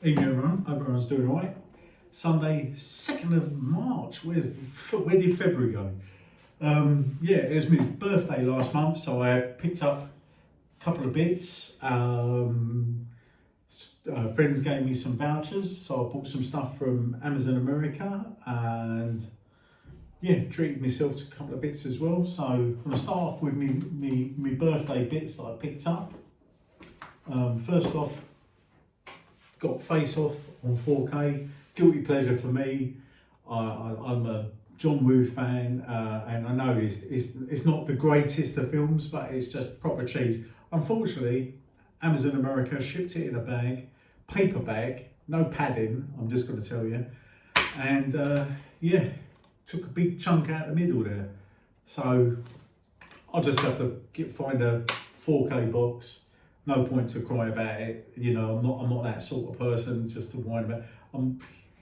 Evening everyone, hope everyone's doing alright. Sunday, 2nd of March, where did February go? Yeah, it was my birthday last month, so I picked up a couple of bits. Friends gave me some vouchers, so I bought some stuff from Amazon America and yeah, treated myself to a couple of bits as well. So I'm going to start off with me birthday bits that I picked up. First off, got Face Off on 4K, guilty pleasure for me. I'm a John Woo fan, and I know it's not the greatest of films, but it's just proper cheese. Unfortunately, Amazon America shipped it in a bag, paper bag, no padding, I'm just going to tell you. And yeah, took a big chunk out the middle there. So I'll just have to find a 4K box. No point to cry about it, you know. I'm not that sort of person just to whine about.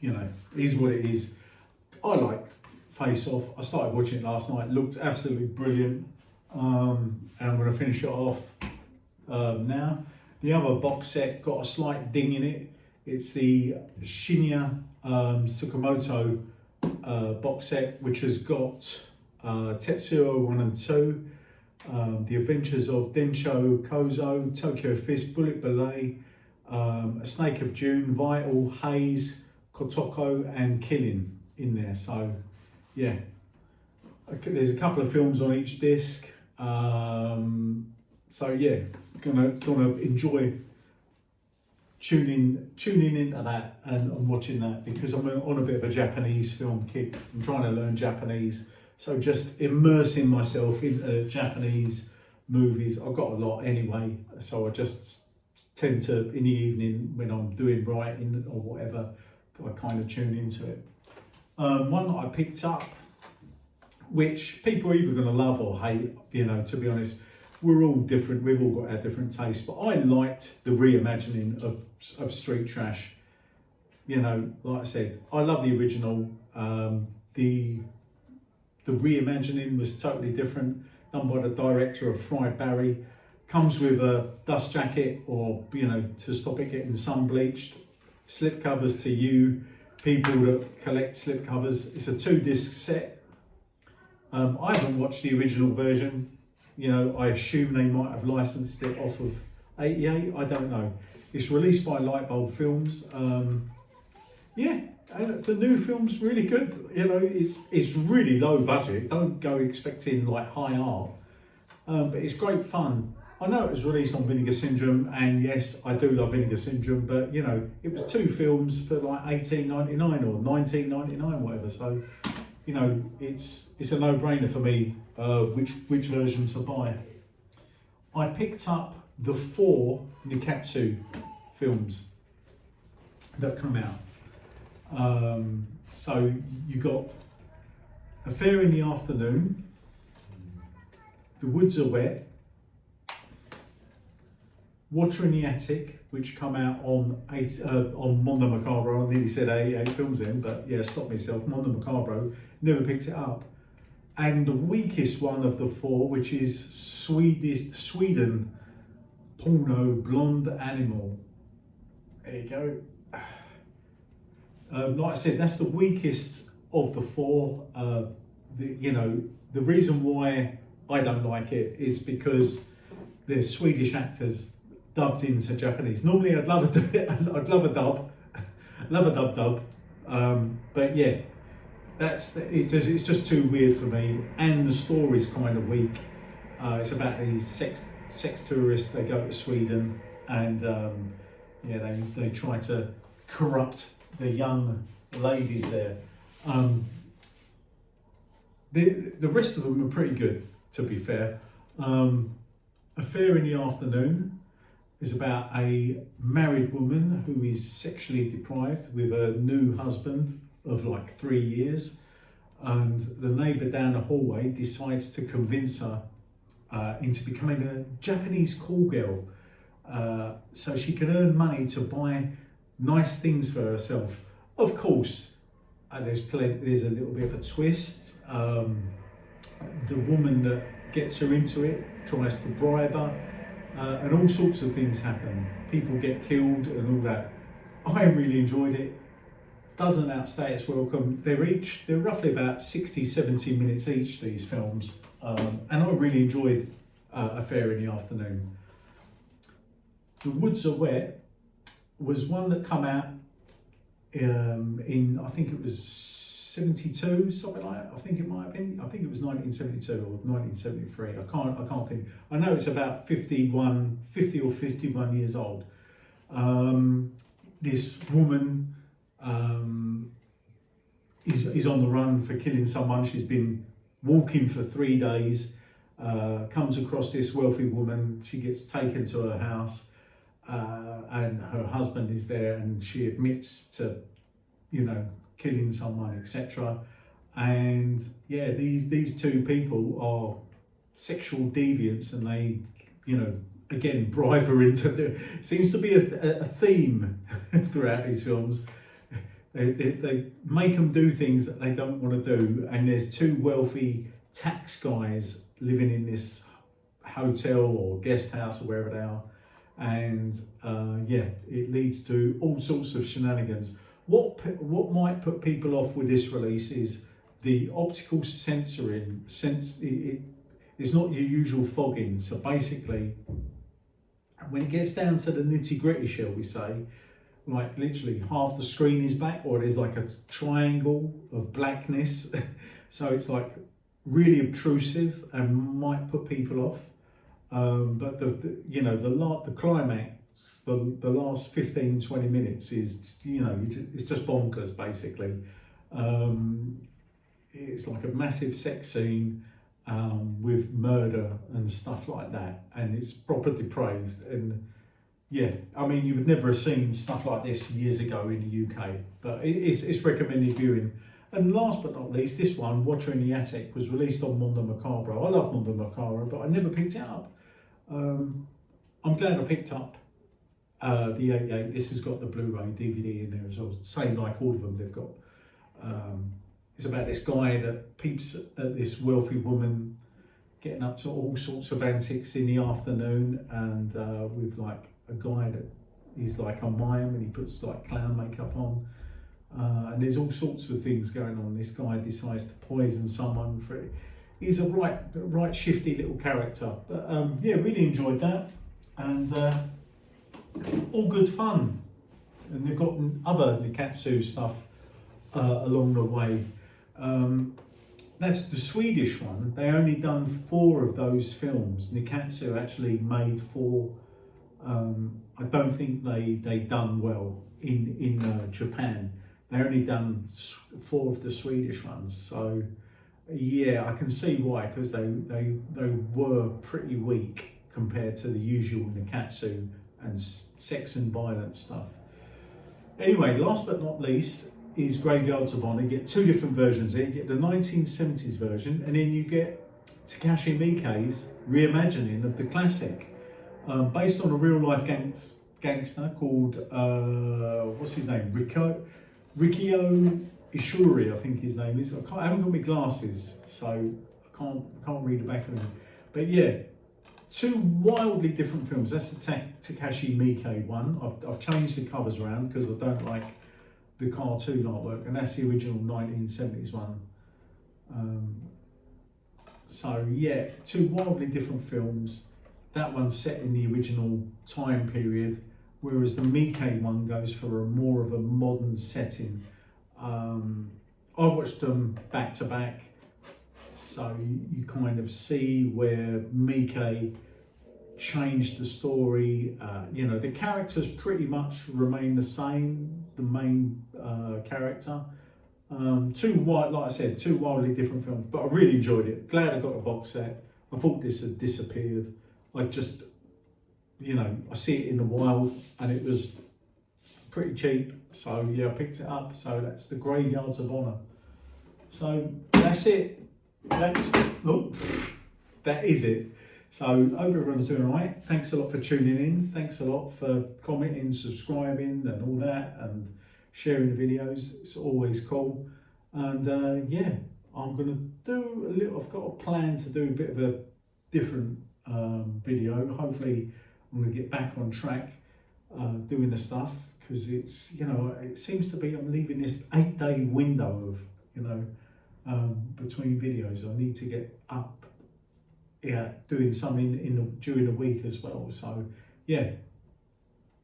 You know, it is what it is. I like Face Off. I started watching it last night. Looked absolutely brilliant, and I'm going to finish it off now. The other box set got a slight ding in it. It's the Shinya Tsukamoto box set, which has got Tetsuo 1 and 2. The Adventures of Densho Kozo, Tokyo Fist, Bullet Ballet, A Snake of June, Vital, Haze, Kotoko and Killing in there. So yeah, there's a couple of films on each disc. So yeah, gonna enjoy tuning into that and watching that, because I'm on a bit of a Japanese film kick. I'm trying to learn Japanese. So just immersing myself into Japanese movies. I've got a lot anyway, so I just tend to, in the evening when I'm doing writing or whatever, I kind of tune into it. One that I picked up, which people are either going to love or hate, you know, to be honest, we're all different, we've all got our different tastes, but I liked the reimagining of Street Trash. You know, like I said, I love the original. The reimagining was totally different, done by the director of Fried Barry. Comes with a dust jacket, or, you know, to stop it getting sun bleached. Slip covers to you people that collect slip covers. It's a 2-disc set. I haven't watched the original version. You know, I assume they might have licensed it off of 88. I don't know. It's released by Lightbulb Films. Yeah. And the new film's really good. You know, it's really low budget. Don't go expecting like high art, but it's great fun. I know it was released on Vinegar Syndrome, and yes, I do love Vinegar Syndrome, but you know, it was 2 films for like $18.99 or $19.99, whatever. So, you know, it's a no-brainer for me which version to buy. I picked up the 4 Nikatsu films that come out. So you got Affair in the Afternoon, The Woods Are Wet, Water in the Attic, which come out on Mondo Macabro. I nearly said 88 films then, but yeah, stop myself. Mondo Macabro, never picked it up. And the weakest one of the 4, which is Sweden Porno Blonde Animal. There you go. Like I said, that's the weakest of the 4. You know, the reason why I don't like it is because there's Swedish actors dubbed into Japanese. Normally, I'd love a dub. But yeah, it's just too weird for me, and the story's kind of weak. It's about these sex tourists. They go to Sweden, and yeah, they try to corrupt the young ladies there. The rest of them are pretty good, to be fair. Affair in the Afternoon is about a married woman who is sexually deprived with a new husband of like 3 years, and the neighbour down the hallway decides to convince her into becoming a Japanese call girl, so she can earn money to buy nice things for herself. Of course, there's a little bit of a twist. The woman that gets her into it tries to bribe her, and all sorts of things happen. People get killed and all that. I really enjoyed it. Doesn't outstay its welcome. They're roughly about 60-70 minutes each, these films, and I really enjoyed Affair in the Afternoon. The Woods Are Wet was one that come out in, I think it was 72, something like that. I think it might have been. I think it was 1972 or 1973. I can't think. I know it's about 50 or 51 years old. This woman is on the run for killing someone. She's been walking for 3 days. Comes across this wealthy woman. She gets taken to her house, and her husband is there, and she admits to, killing someone, etc. And yeah, these two people are sexual deviants, and they, again, bribe her into seems to be a theme throughout these films. They make them do things that they don't want to do, and there's two wealthy tax guys living in this hotel or guest house or wherever they are, and it leads to all sorts of shenanigans. What might put people off with this release is the optical censoring. It's not your usual fogging. So basically, when it gets down to the nitty gritty, shall we say, like literally half the screen is black, or there's like a triangle of blackness. So it's like really obtrusive and might put people off. But the climax, the last 15-20 minutes is, it's just bonkers basically. It's like a massive sex scene with murder and stuff like that, and it's proper depraved. And yeah, I mean, you would never have seen stuff like this years ago in the UK, but it's recommended viewing. And last but not least, this one, Watcher in the Attic, was released on Mondo Macabro. I love Mondo Macabro, but I never picked it up. I'm glad I picked up the 88. This has got the Blu-ray DVD in there as well. Same like all of them they've got. It's about this guy that peeps at this wealthy woman getting up to all sorts of antics in the afternoon, and with like a guy that is like a mime, and he puts like clown makeup on, and there's all sorts of things going on. This guy decides to poison someone for it. He's a right shifty little character, but really enjoyed that, and all good fun. And they've got other Nikkatsu stuff along the way. That's the Swedish one. They only done 4 of those films. Nikkatsu actually made 4. I don't think they done well in Japan. They only done 4 of the Swedish ones. So yeah, I can see why, because they were pretty weak compared to the usual Nikkatsu and sex and violence stuff. Anyway, last but not least is Graveyards of Honor. You get 2 different versions here. You get the 1970s version, and then you get Takashi Miike's reimagining of the classic, based on a real-life gangster called, what's his name? Rikio Ishuri, I think his name is. I haven't got my glasses, so I can't read the back of them. But yeah, 2 wildly different films. That's the Takashi Miike one. I've changed the covers around because I don't like the cartoon artwork, and that's the original 1970s one. So yeah, 2 wildly different films. That one's set in the original time period, whereas the Miike one goes for more of a modern setting. I watched them back to back, so you kind of see where Miike changed the story. The characters pretty much remain the same, the main character. 2 wildly different films, but I really enjoyed it. Glad I got a box set. I thought this had disappeared. I just, I see it in the wild, and it was pretty cheap, so yeah, I picked it up. So that's the Graveyards of Honor. So that's it. That is it. So hope everyone's doing all right. Thanks a lot for tuning in. Thanks a lot for commenting, subscribing, and all that, and sharing the videos. It's always cool. And I'm gonna do a little. I've got a plan to do a bit of a different video. Hopefully, I'm gonna get back on track doing the stuff, because it's, you know, it seems to be I'm leaving this 8-day window of, you know, between videos. I need to get up, doing some during the week as well. So yeah,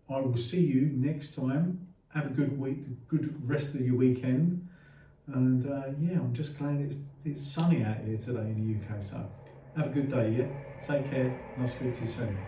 I will see you next time. Have a good week, good rest of your weekend. And yeah, I'm just glad it's sunny out here today in the UK. So have a good day, yeah? Take care, and I'll speak to you soon.